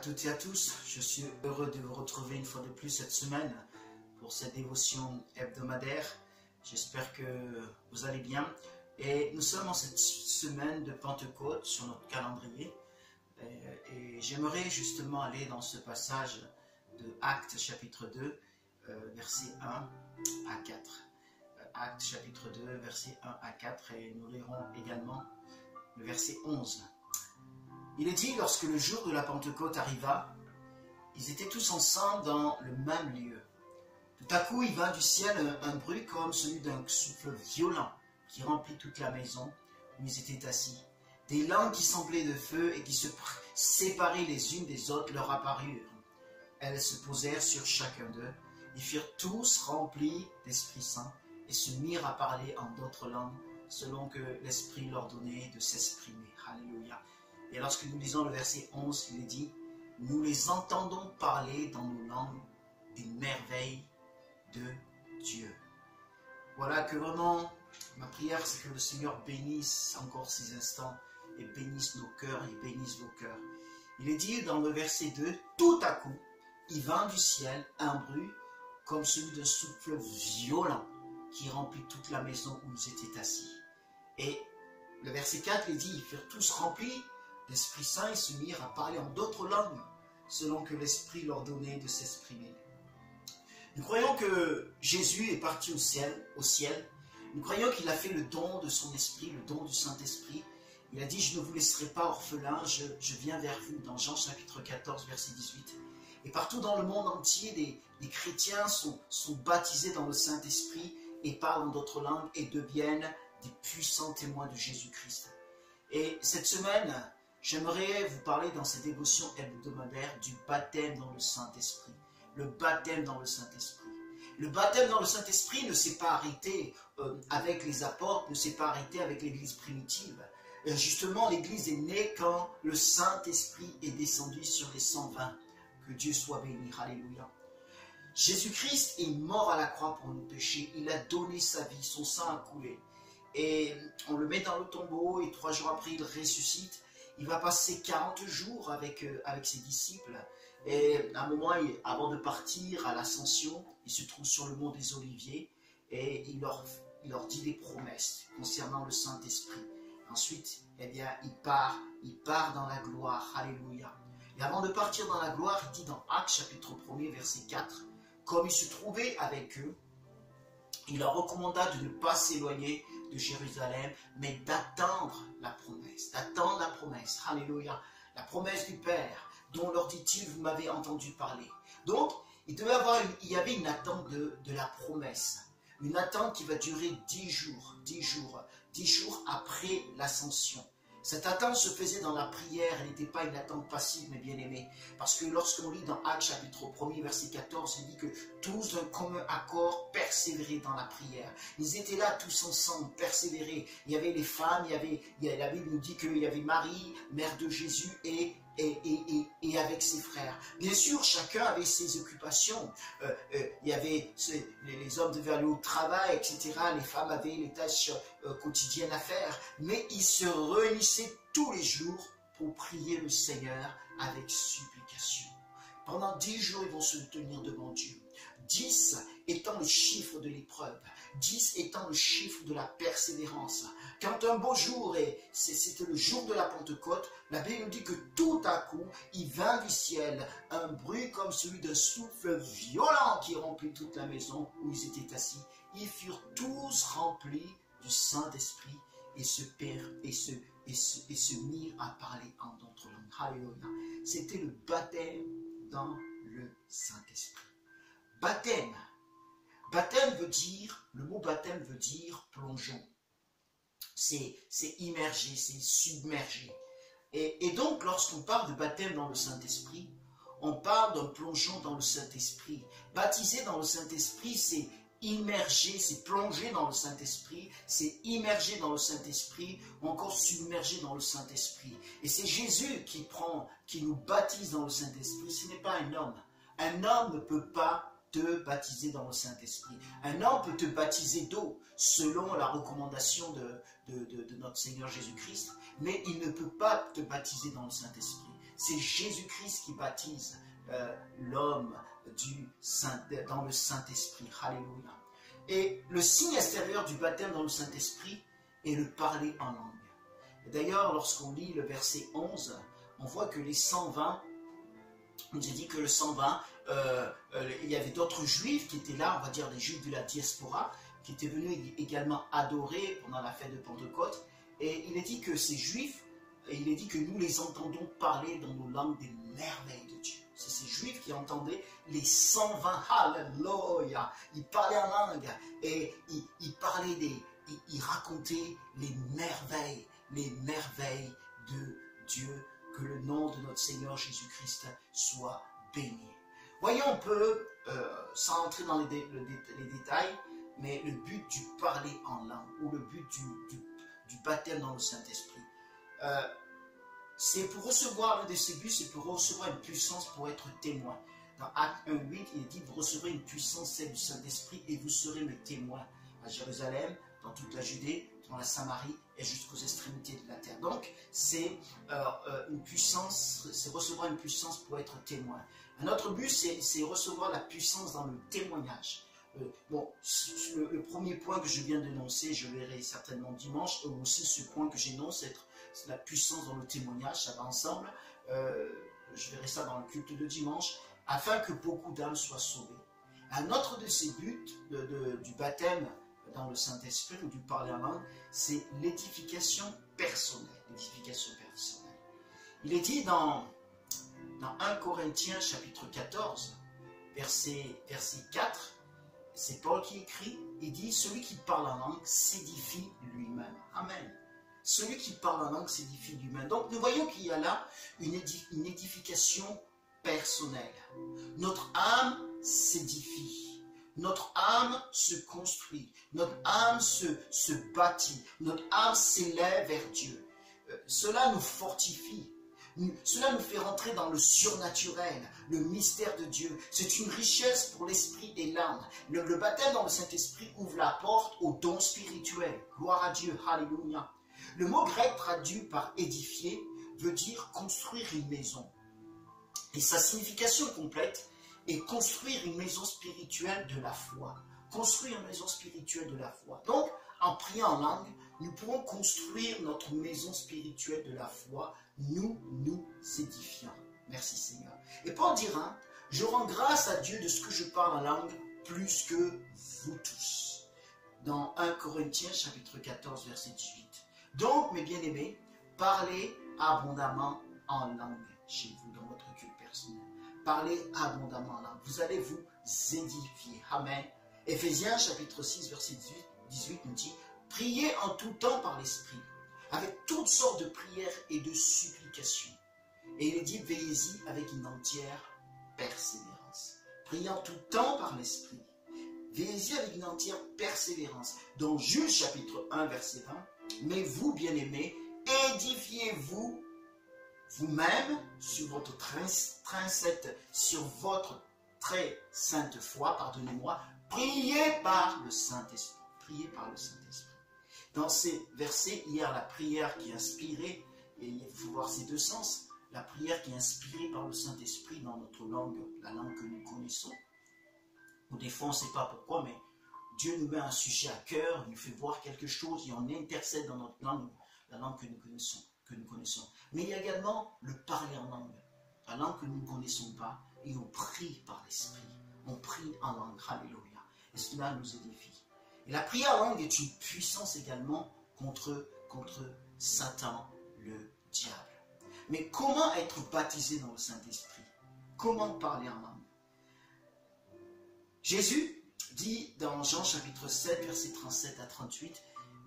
toutes et à tous, je suis heureux de vous retrouver une fois de plus cette semaine pour cette dévotion hebdomadaire. J'espère que vous allez bien. Et nous sommes en cette semaine de Pentecôte sur notre calendrier. Et j'aimerais justement aller dans ce passage de Actes chapitre 2, versets 1 à 4. Actes chapitre 2, versets 1 à 4, et nous lirons également le verset 11. Il est dit, lorsque le jour de la Pentecôte arriva, ils étaient tous ensemble dans le même lieu. Tout à coup, il vint du ciel un bruit comme celui d'un souffle violent qui remplit toute la maison où ils étaient assis. Des langues qui semblaient de feu et qui se séparaient les unes des autres leur apparurent. Elles se posèrent sur chacun d'eux. Ils furent tous remplis d'Esprit Saint et se mirent à parler en d'autres langues selon que l'Esprit leur donnait de s'exprimer. Alléluia. Et lorsque nous lisons le verset 11, il est dit « Nous les entendons parler dans nos langues des merveilles de Dieu. » Voilà que vraiment, ma prière, c'est que le Seigneur bénisse encore ces instants et bénisse nos cœurs et bénisse vos cœurs. Il est dit dans le verset 2, « Tout à coup, il vint du ciel un bruit comme celui d'un souffle violent qui remplit toute la maison où ils étaient assis. » Et le verset 4, il dit « Ils furent tous remplis l'Esprit Saint et se mirent à parler en d'autres langues, selon que l'Esprit leur donnait de s'exprimer. » Nous croyons que Jésus est parti au ciel. Nous croyons qu'il a fait le don de son Esprit, le don du Saint-Esprit. Il a dit, je ne vous laisserai pas orphelins, je viens vers vous, dans Jean chapitre 14, verset 18. Et partout dans le monde entier, des chrétiens sont baptisés dans le Saint-Esprit et parlent en d'autres langues et deviennent des puissants témoins de Jésus-Christ. Et cette semaine, j'aimerais vous parler dans cette dévotion hebdomadaire du baptême dans le Saint-Esprit. Le baptême dans le Saint-Esprit. Le baptême dans le Saint-Esprit ne s'est pas arrêté avec les apôtres, ne s'est pas arrêté avec l'Église primitive. Justement, l'Église est née quand le Saint-Esprit est descendu sur les 120. Que Dieu soit béni. Alléluia. Jésus-Christ est mort à la croix pour nos péchés. Il a donné sa vie, son sang a coulé. Et on le met dans le tombeau et 3 jours après, il ressuscite. Il va passer 40 jours avec ses disciples. Et à un moment, avant de partir à l'ascension, il se trouve sur le mont des Oliviers et il leur dit des promesses concernant le Saint-Esprit. Ensuite, eh bien, il part dans la gloire. Alléluia. Et avant de partir dans la gloire, il dit dans Actes chapitre 1er, verset 4, comme il se trouvait avec eux, il leur recommanda de ne pas s'éloigner de Jérusalem, mais d'attendre la promesse. D'attendre la promesse. Alléluia. La promesse du Père, dont leur dit-il, vous m'avez entendu parler. Donc, il y avait une attente de la promesse. Une attente qui va durer 10 jours après l'ascension. Cette attente se faisait dans la prière, elle n'était pas une attente passive, mais bien aimée. Parce que lorsqu'on lit dans Actes chapitre 1er, verset 14, il dit que tous d'un commun accord persévéraient dans la prière. Ils étaient là tous ensemble, persévérer. Il y avait les femmes, la Bible nous dit qu'il y avait Marie, mère de Jésus, et avec ses frères. Bien sûr, chacun avait ses occupations. Il y avait les hommes devaient aller au travail, etc. Les femmes avaient les tâches quotidiennes à faire. Mais ils se réunissaient tous les jours pour prier le Seigneur avec supplication. Pendant 10 jours, ils vont se tenir devant Dieu. 10 étant le chiffre de l'épreuve. 10 étant le chiffre de la persévérance. Quand un beau jour, et c'était le jour de la Pentecôte, la Bible nous dit que tout à coup, il vint du ciel un bruit comme celui d'un souffle violent qui remplit toute la maison où ils étaient assis. Ils furent tous remplis du Saint-Esprit et se mirent à parler en d'autres langues. Alléluia. C'était le baptême dans le Saint-Esprit. Baptême. Baptême veut dire, le mot baptême veut dire plongeon. C'est immergé, c'est submergé. Et donc, lorsqu'on parle de baptême dans le Saint-Esprit, on parle d'un plongeon dans le Saint-Esprit. Baptiser dans le Saint-Esprit, c'est immerger, c'est plonger dans le Saint-Esprit, c'est immerger dans le Saint-Esprit, ou encore submerger dans le Saint-Esprit. Et c'est Jésus qui nous baptise dans le Saint-Esprit, ce n'est pas un homme. Un homme ne peut pas te baptiser dans le Saint-Esprit. Un homme peut te baptiser d'eau, selon la recommandation de notre Seigneur Jésus-Christ, mais il ne peut pas te baptiser dans le Saint-Esprit. C'est Jésus-Christ qui baptise l'homme dans le Saint-Esprit. Alléluia. Et le signe extérieur du baptême dans le Saint-Esprit est le parler en langue. D'ailleurs, lorsqu'on lit le verset 11, on voit que les 120, on nous a dit que le 120, il y avait d'autres juifs qui étaient là, on va dire des juifs de la diaspora, qui étaient venus également adorer pendant la fête de Pentecôte. Et il est dit que ces juifs, il est dit que nous les entendons parler dans nos langues des merveilles de Dieu. C'est ces juifs qui entendaient les 120, alléluia, ils parlaient en langue et ils parlaient ils racontaient les merveilles de Dieu. Que le nom de notre Seigneur Jésus-Christ soit béni. Voyons un peu, sans entrer dans les détails, mais le but du parler en langue, ou le but du baptême dans le Saint-Esprit. C'est pour recevoir, l'un de ces buts, c'est pour recevoir une puissance pour être témoin. Dans Actes 1:8, il est dit, vous recevrez une puissance, celle du Saint-Esprit, et vous serez mes témoins à Jérusalem, dans toute la Judée, dans la Samarie et jusqu'aux extrémités de la terre. Donc, c'est une puissance, c'est recevoir une puissance pour être témoin. Un autre but, c'est recevoir la puissance dans le témoignage. Le premier point que je viens d'énoncer, je verrai certainement dimanche, et aussi ce point que j'énonce, c'est la puissance dans le témoignage, ça va ensemble. Je verrai ça dans le culte de dimanche, afin que beaucoup d'âmes soient sauvées. Un autre de ces buts du baptême dans le Saint-Esprit ou du parler en langue, c'est l'édification personnelle. Il est dit dans 1 Corinthiens chapitre 14, verset 4, c'est Paul qui écrit, il dit, celui qui parle en langue s'édifie lui-même. Amen. Celui qui parle en langue s'édifie lui-même. Donc nous voyons qu'il y a là une édification personnelle. Notre âme s'édifie. Notre âme se construit, notre âme se bâtit, notre âme s'élève vers Dieu. Cela nous fortifie, cela nous fait rentrer dans le surnaturel, le mystère de Dieu. C'est une richesse pour l'esprit et l'âme. Le baptême dans le Saint-Esprit ouvre la porte aux dons spirituels. Gloire à Dieu, alléluia. Le mot grec traduit par édifier veut dire construire une maison. Et sa signification complète, et construire une maison spirituelle de la foi. Construire une maison spirituelle de la foi. Donc, en priant en langue, nous pourrons construire notre maison spirituelle de la foi, nous édifiant. Merci Seigneur. Et Paul dira, je rends grâce à Dieu de ce que je parle en langue plus que vous tous. Dans 1 Corinthiens chapitre 14, verset 18. Donc, mes bien-aimés, parlez abondamment en langue chez vous, dans votre culte personnel. Parlez abondamment en langue. Vous allez vous édifier. Amen. Éphésiens chapitre 6, verset 18 nous dit, priez en tout temps par l'Esprit, avec toutes sortes de prières et de supplications. Et il est dit, veillez-y avec une entière persévérance. Priez en tout temps par l'Esprit. Veillez-y avec une entière persévérance. Dans Juge chapitre 1, verset 20, mais vous, bien-aimés, édifiez-vous vous-même sur votre très sainte foi, pardonnez-moi, priez par le Saint-Esprit. Priez par le Saint-Esprit. Dans ces versets, il y a la prière qui est inspirée, et il faut voir ces deux sens, la prière qui est inspirée par le Saint-Esprit dans notre langue, la langue que nous connaissons. Ou des fois, on ne sait pas pourquoi, mais Dieu nous met un sujet à cœur, il nous fait voir quelque chose, et on intercède dans notre langue, la langue que nous connaissons. Mais il y a également le parler en langue, la langue que nous ne connaissons pas, et on prie par l'Esprit. On prie en langue, alléluia. Et cela nous édifie. Et la prière en langue est une puissance également contre Satan, le diable. Mais comment être baptisé dans le Saint-Esprit? Comment parler en langue? Jésus dit dans Jean chapitre 7, versets 37 à 38,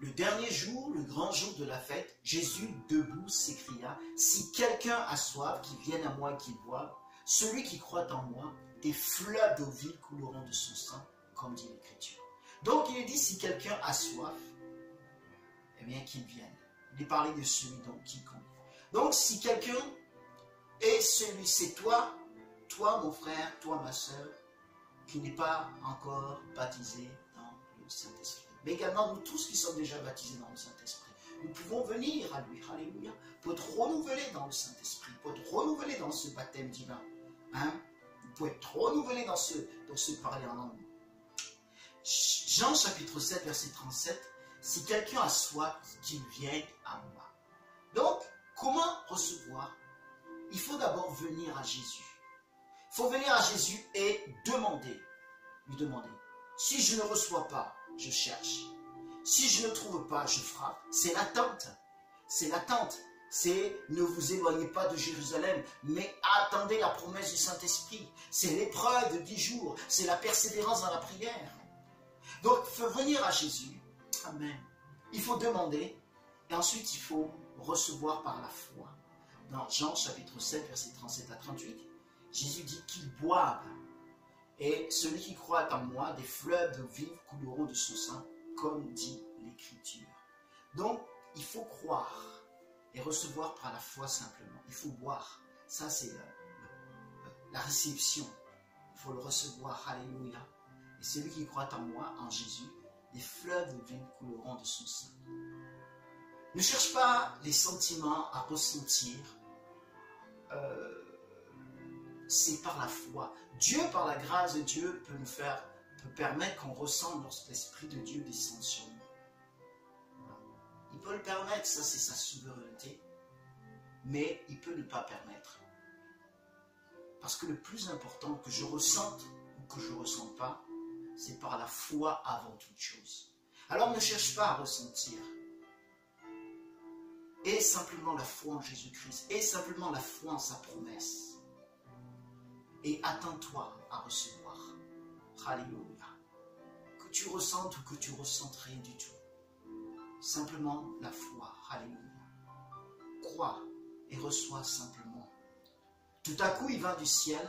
le dernier jour, le grand jour de la fête, Jésus, debout, s'écria, « Si quelqu'un a soif, qu'il vienne à moi et qu'il boive. Celui qui croit en moi, des fleuves d'eau vive couleront de son sang, comme dit l'Écriture. » Donc il est dit, si quelqu'un a soif, eh bien qu'il vienne. Il est parlé de celui dont quiconque. Donc si quelqu'un est celui, c'est toi mon frère, toi ma soeur, qui n'est pas encore baptisé dans le Saint-Esprit. Mais également nous tous qui sommes déjà baptisés dans le Saint-Esprit. nous pouvons venir à lui, alléluia, pour être renouvelés dans le Saint-Esprit, pour être renouvelés dans ce baptême divin. Hein? Pour être renouvelés dans ce parler en langue. Jean chapitre 7, verset 37, si quelqu'un a soif, qu'il vienne à moi. Donc, comment recevoir? Il faut d'abord venir à Jésus. Il faut venir à Jésus et demander, lui demander. Si je ne reçois pas, je cherche. Si je ne trouve pas, je frappe. C'est l'attente. C'est l'attente. C'est ne vous éloignez pas de Jérusalem, mais attendez la promesse du Saint-Esprit. C'est l'épreuve de 10 jours. C'est la persévérance dans la prière. Donc, il faut venir à Jésus. Amen. Il faut demander. Et ensuite, il faut recevoir par la foi. Dans Jean chapitre 7, versets 37 à 38, Jésus dit qu'ils boivent. Et celui qui croit en moi, des fleuves d'eau vive couleront de son sein, comme dit l'Écriture. Donc, il faut croire et recevoir par la foi simplement. Il faut boire. Ça, c'est la réception. Il faut le recevoir. Alléluia. Et celui qui croit en moi, en Jésus, des fleuves d'eau vive couleront de son sein. Ne cherche pas les sentiments à ressentir. C'est par la foi. Dieu, par la grâce de Dieu, peut permettre qu'on ressente lorsque l'Esprit de Dieu descend sur nous. Il peut le permettre, ça c'est sa souveraineté, mais il peut ne pas permettre. Parce que le plus important, que je ressente ou que je ne ressente pas, c'est par la foi avant toute chose. Alors ne cherche pas à ressentir. Et simplement la foi en Jésus-Christ, et simplement la foi en sa promesse. Et attends-toi à recevoir. Alléluia. Que tu ressentes ou que tu ressentes rien du tout. Simplement la foi. Alléluia. Crois et reçois simplement. Tout à coup, il vint du ciel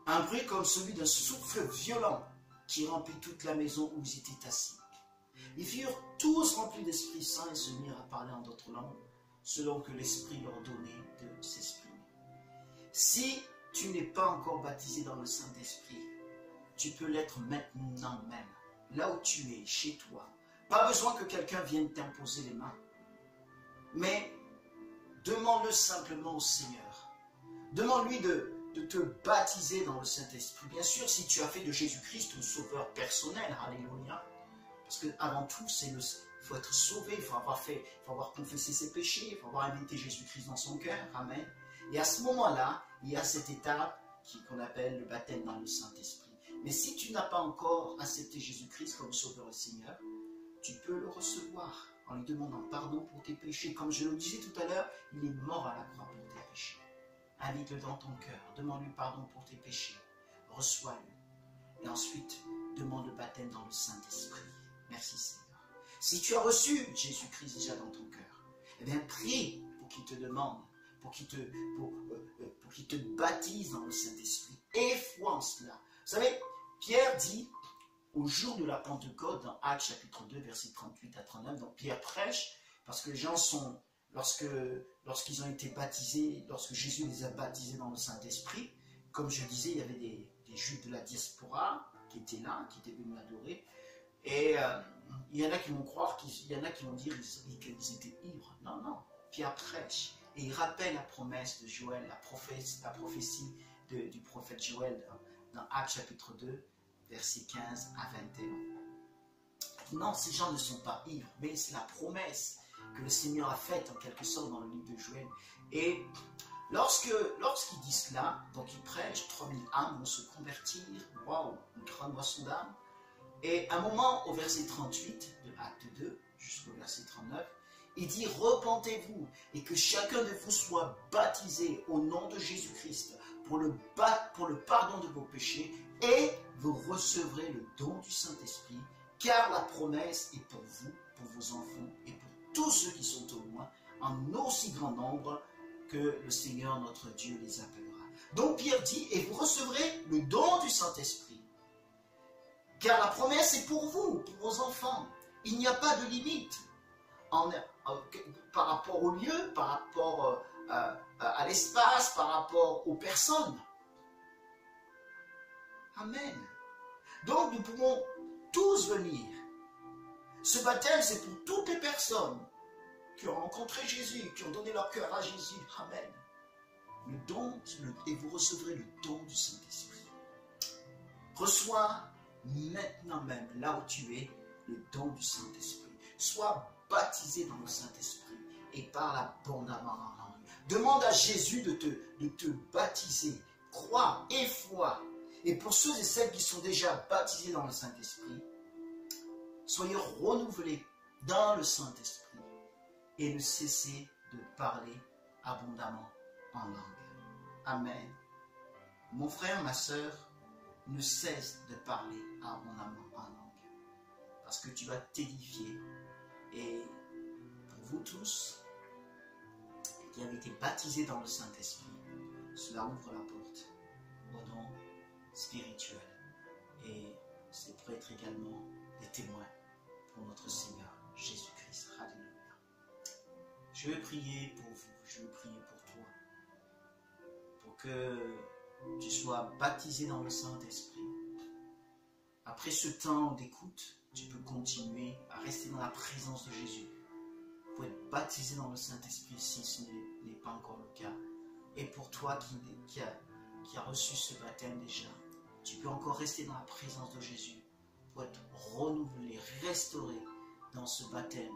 un bruit comme celui d'un souffle violent qui remplit toute la maison où ils étaient assis. Ils furent tous remplis d'Esprit Saint et se mirent à parler en d'autres langues, selon que l'Esprit leur donnait de s'exprimer. Si tu n'es pas encore baptisé dans le Saint-Esprit, tu peux l'être maintenant même, là où tu es, chez toi. Pas besoin que quelqu'un vienne t'imposer les mains, mais demande-le simplement au Seigneur. Demande-lui de te baptiser dans le Saint-Esprit. Bien sûr, si tu as fait de Jésus-Christ ton sauveur personnel, alléluia. Parce qu'avant tout, il faut être sauvé, il faut avoir confessé ses péchés, il faut avoir invité Jésus-Christ dans son cœur. Amen. Et à ce moment-là, il y a cette étape qu'on appelle le baptême dans le Saint-Esprit. Mais si tu n'as pas encore accepté Jésus-Christ comme sauveur et Seigneur, tu peux le recevoir en lui demandant pardon pour tes péchés. Comme je le disais tout à l'heure, il est mort à la croix pour tes péchés. Invite-le dans ton cœur, demande-lui pardon pour tes péchés, reçois-le. Et ensuite, demande le baptême dans le Saint-Esprit. Merci Seigneur. Si tu as reçu Jésus-Christ déjà dans ton cœur, eh bien prie pour qu'il te demande, pour qu'il te baptise dans le Saint-Esprit. Et foi en cela. Vous savez, Pierre dit, au jour de la Pentecôte, dans Actes chapitre 2, versets 38 à 39, donc Pierre prêche, parce que les gens sont, lorsqu'ils ont été baptisés, lorsque Jésus les a baptisés dans le Saint-Esprit, comme je disais, il y avait des Juifs de la diaspora qui étaient là, qui étaient venus adorer, et il y en a qui vont croire, il y en a qui vont dire qu'ils étaient ivres. Non, non, Pierre prêche, et il rappelle la promesse de Joël, la prophétie du prophète Joël dans Actes chapitre 2, versets 15 à 21. Non, ces gens ne sont pas ivres, mais c'est la promesse que le Seigneur a faite en quelque sorte dans le livre de Joël. Et lorsqu'il dit cela, donc il prêche, 3000 âmes vont se convertir, waouh, une grande moisson d'âmes. Et à un moment, au verset 38 de Acte 2 jusqu'au verset 39, il dit « Repentez-vous et que chacun de vous soit baptisé au nom de Jésus-Christ pour le pardon de vos péchés et vous recevrez le don du Saint-Esprit, car la promesse est pour vous, pour vos enfants et pour tous ceux qui sont au loin, en aussi grand nombre que le Seigneur notre Dieu les appellera. » Donc Pierre dit « Et vous recevrez le don du Saint-Esprit, car la promesse est pour vous, pour vos enfants. Il n'y a pas de limite par rapport au lieu, par rapport à l'espace, par rapport aux personnes. » Amen. Donc nous pouvons tous venir. Ce baptême, c'est pour toutes les personnes qui ont rencontré Jésus, qui ont donné leur cœur à Jésus. Amen. Le don, et vous recevrez le don du Saint-Esprit. Reçois maintenant même, là où tu es, le don du Saint-Esprit. Sois baptisé dans le Saint-Esprit et parle abondamment en langue. Demande à Jésus de te baptiser. Crois et foi. Et pour ceux et celles qui sont déjà baptisés dans le Saint-Esprit, soyez renouvelés dans le Saint-Esprit et ne cessez de parler abondamment en langue. Amen. Mon frère, ma soeur, ne cesse de parler abondamment en langue parce que tu vas t'édifier. Et pour vous tous qui avez été baptisés dans le Saint-Esprit, cela ouvre la porte au don spirituel. Et c'est pour être également des témoins pour notre Seigneur Jésus-Christ. Alléluia. Je vais prier pour vous, je vais prier pour toi, pour que tu sois baptisé dans le Saint-Esprit. Après ce temps d'écoute, tu peux continuer à rester dans la présence de Jésus pour être baptisé dans le Saint-Esprit si ce n'est pas encore le cas. Et pour toi qui a reçu ce baptême déjà, tu peux encore rester dans la présence de Jésus pour être renouvelé, restauré dans ce baptême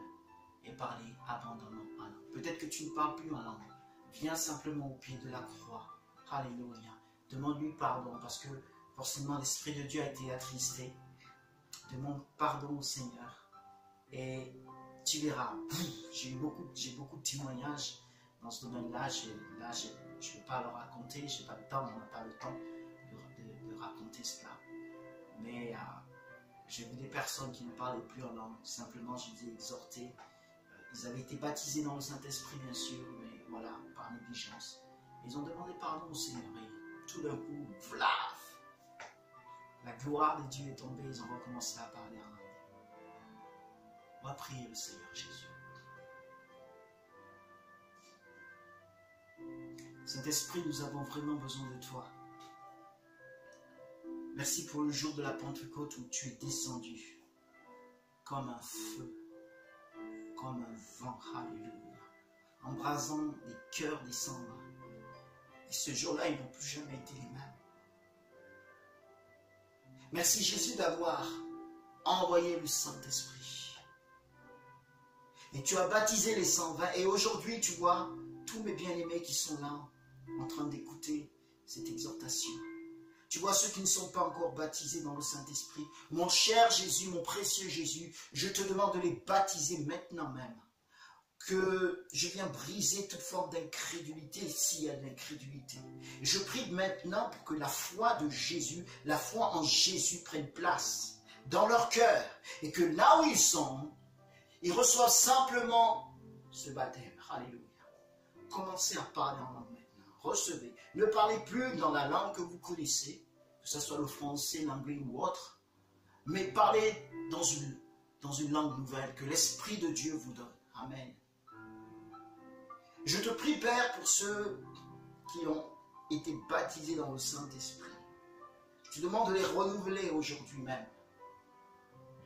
et parler abondamment en langue. Peut-être que tu ne parles plus en langue. Viens simplement au pied de la croix. Alléluia. Demande-lui pardon parce que forcément l'Esprit de Dieu a été attristé. Demande pardon au Seigneur et tu verras. J'ai beaucoup de témoignages dans ce domaine-là. Je ne vais pas le raconter, je n'ai pas le temps, on n'a pas le temps de raconter cela. Mais j'ai vu des personnes qui ne parlaient plus en langue. Simplement, je les ai exhortés. Ils avaient été baptisés dans le Saint-Esprit, bien sûr, mais voilà, par négligence. Ils ont demandé pardon au Seigneur et tout d'un coup, vlaf, la gloire de Dieu est tombée, ils ont recommencé à parler en langue. On va prier le Seigneur Jésus. Saint-Esprit, nous avons vraiment besoin de toi. Merci pour le jour de la Pentecôte où tu es descendu comme un feu, comme un vent, alléluia, embrasant les cœurs des cendres. Et ce jour-là, ils n'ont plus jamais été les mêmes. Merci Jésus d'avoir envoyé le Saint-Esprit. Et tu as baptisé les 120. Et aujourd'hui, tu vois tous mes bien-aimés qui sont là, en train d'écouter cette exhortation. Tu vois ceux qui ne sont pas encore baptisés dans le Saint-Esprit. Mon cher Jésus, mon précieux Jésus, je te demande de les baptiser maintenant même. Que je viens briser toute forme d'incrédulité s'il y a de l'incrédulité. Je prie maintenant pour que la foi de Jésus, la foi en Jésus prenne place dans leur cœur et que là où ils sont, ils reçoivent simplement ce baptême. Alléluia. Commencez à parler en langue maintenant. Recevez. Ne parlez plus dans la langue que vous connaissez, que ce soit le français, l'anglais ou autre, mais parlez dans une langue nouvelle que l'Esprit de Dieu vous donne. Amen. Je te prie, Père, pour ceux qui ont été baptisés dans le Saint-Esprit. Je te demande de les renouveler aujourd'hui même.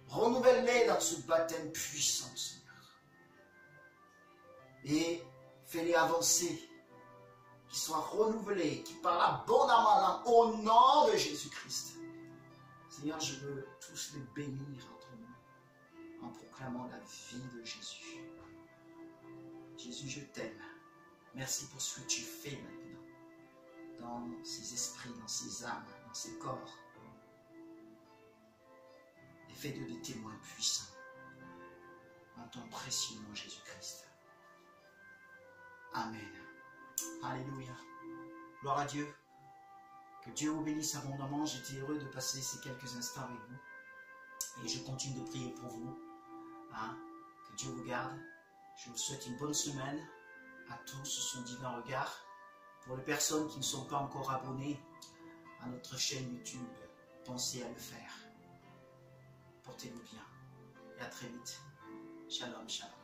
Renouvelle-les dans ce baptême puissant, Seigneur. Et fais-les avancer, qu'ils soient renouvelés, qu'ils parlent abondamment là, au nom de Jésus-Christ. Seigneur, je veux tous les bénir entre nous en proclamant la vie de Jésus. Jésus, je t'aime. Merci pour ce que tu fais maintenant dans ces esprits, dans ces âmes, dans ces corps. Et fais de des témoins puissants en ton précieux nom Jésus-Christ. Amen. Alléluia. Gloire à Dieu. Que Dieu vous bénisse abondamment. J'étais heureux de passer ces quelques instants avec vous. Et je continue de prier pour vous. Que Dieu vous garde. Je vous souhaite une bonne semaine à tous, son divin regard. Pour les personnes qui ne sont pas encore abonnées à notre chaîne YouTube, pensez à le faire. Portez-vous bien et à très vite. Shalom, shalom.